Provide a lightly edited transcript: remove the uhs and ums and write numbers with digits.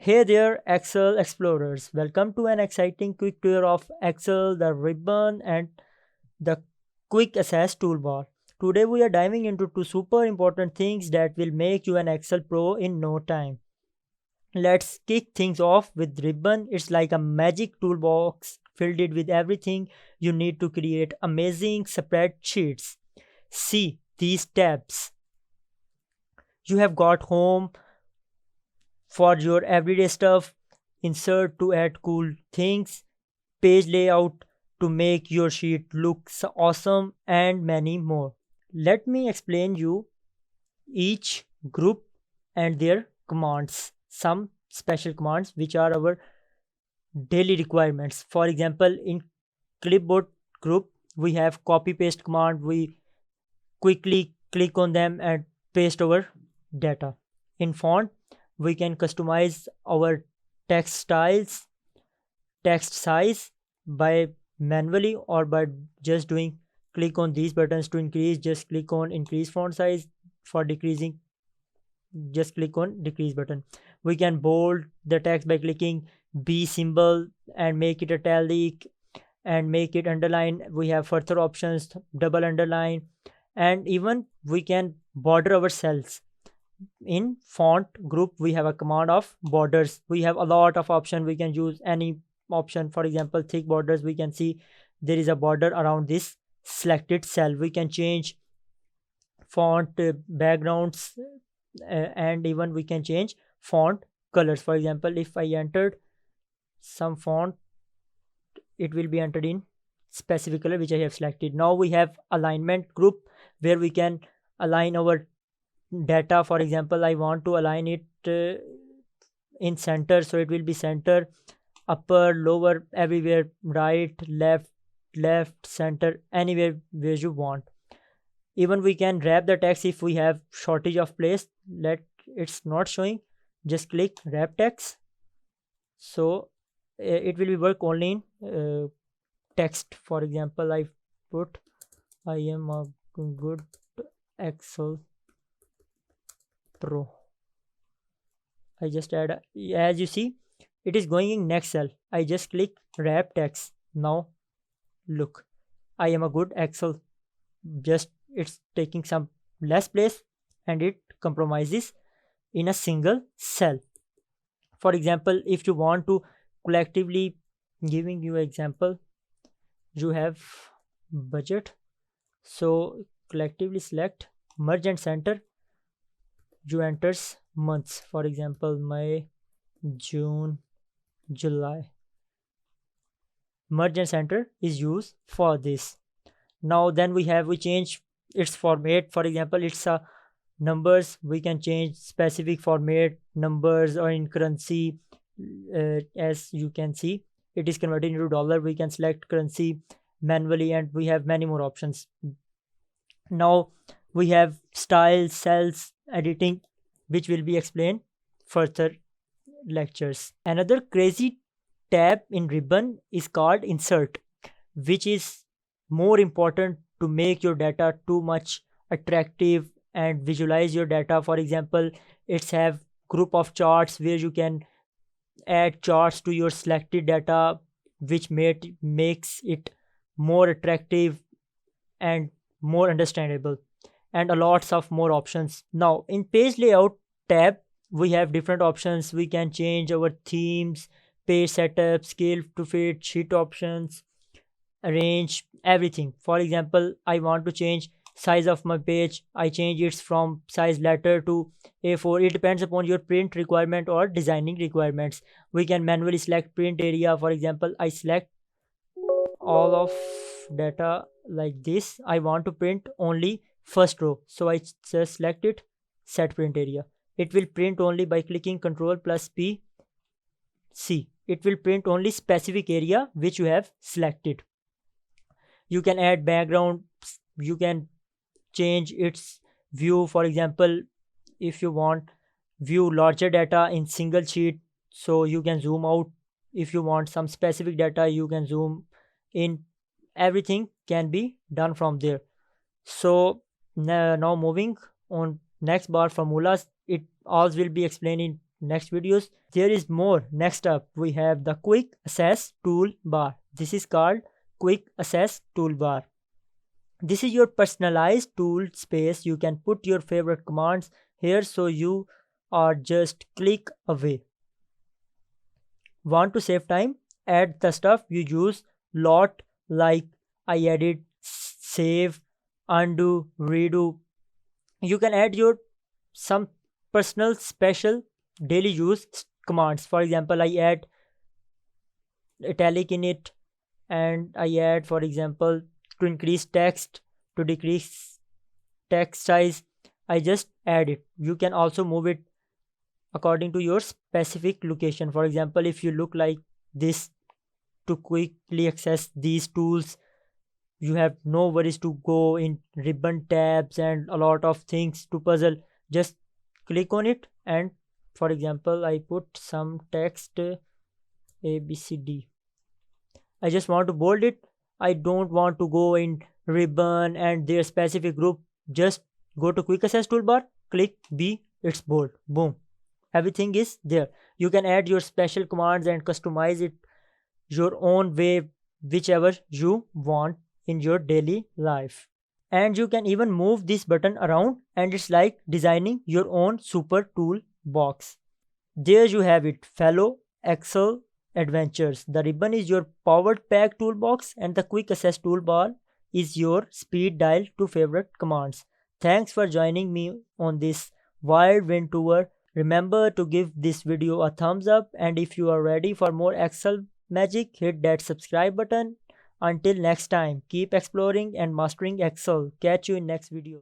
Hey there, Excel explorers. Welcome to an exciting quick tour of Excel, the ribbon, and the quick access toolbar. Today, we are diving into two super important things that will make you an Excel pro in no time. Let's kick things off with ribbon. It's like a magic toolbox filled it with everything you need to create amazing spreadsheets. See these tabs. You have got home for your everyday stuff, insert to add cool things, page layout to make your sheet look awesome, and many more. Let me explain you each group and their commands. Some special commands which are our daily requirements. For example, in clipboard group, we have copy paste command. We quickly click on them and paste our data. In font, we can customize our text styles, text size by manually or by just doing click on these buttons to increase, just click on increase font size. For decreasing, just click on decrease button. We can bold the text by clicking B symbol and make it italic and make it underline. We have further options, double underline, and even we can border our cells. In font group, we have a command of borders. We have a lot of option. We can use any option. For example, thick borders, we can see there is a border around this selected cell. We can change font backgrounds, and even we can change font colors. For example, if I entered some font, it will be entered in specific color which I have selected. Now we have alignment group where we can align our data. For example, I want to align it in center, so it will be center, upper, lower, everywhere, right, left, center, anywhere where you want. Even we can wrap the text if we have shortage of place. Let it's not showing, just click wrap text, so it will be work only in text. For example, I put I am a good Excel pro. I just add, as you see, it is going in next cell. I just click wrap text. Now look, I am a good Excel. Just it's taking some less place and it compromises in a single cell. For example, if you want to collectively, giving you example, you have budget, so collectively select merge and center. You enters months, for example, May, June, July. Merge and center is used for this. Now then we change its format. For example, it's a numbers. We can change specific format, numbers, or in currency. As you can see, it is converted into dollar. We can select currency manually, and we have many more options. Now we have style, cells, editing, which will be explained further lectures. Another crazy tab in ribbon is called insert, which is more important to make your data too much attractive and visualize your data. For example, it's have group of charts where you can add charts to your selected data, which makes it more attractive and more understandable, and a lots of more options. Now in page layout tab, we have different options. We can change our themes, page setup, scale to fit, sheet options, arrange, everything. For example, I want to change size of my page. I change it from size letter to A4. It depends upon your print requirement or designing requirements. We can manually select print area. For example, I select all of data like this. I want to print only first row, so I just select it, set print area. It will print only by clicking Ctrl plus P. See, it will print only specific area which you have selected. You can add background. You can change its view. For example, if you want view larger data in single sheet, so you can zoom out. If you want some specific data, you can zoom in. Everything can be done from there. So now moving on, next bar, formulas. It all will be explained in next videos. There is more. Next up, we have the Quick Access Toolbar. This is called Quick Access Toolbar. This is your personalized tool space. You can put your favorite commands here so you are just click away. Want to save time? Add the stuff you use lot, like I edit, save, undo, redo. You can add your some personal special daily use commands. For example, I add italic in it, and I add, for example, to increase text, to decrease text size. I just add it. You can also move it according to your specific location. For example, if you look like this to quickly access these tools, you have no worries to go in ribbon tabs and a lot of things to puzzle. Just click on it, and for example, I put some text ABCD. I just want to bold it. I don't want to go in ribbon and their specific group. Just go to quick access toolbar, click B, it's bold. Boom. Everything is there. You can add your special commands and customize it your own way, whichever you want in your daily life. And you can even move this button around, and it's like designing your own super tool box. There you have it, fellow Excel adventures. The ribbon is your powered pack toolbox, and the quick access toolbar is your speed dial to favorite commands. Thanks for joining me on this wild wind tour. Remember to give this video a thumbs up, and if you are ready for more Excel magic, hit that subscribe button. Until next time, keep exploring and mastering Excel. Catch you in next video.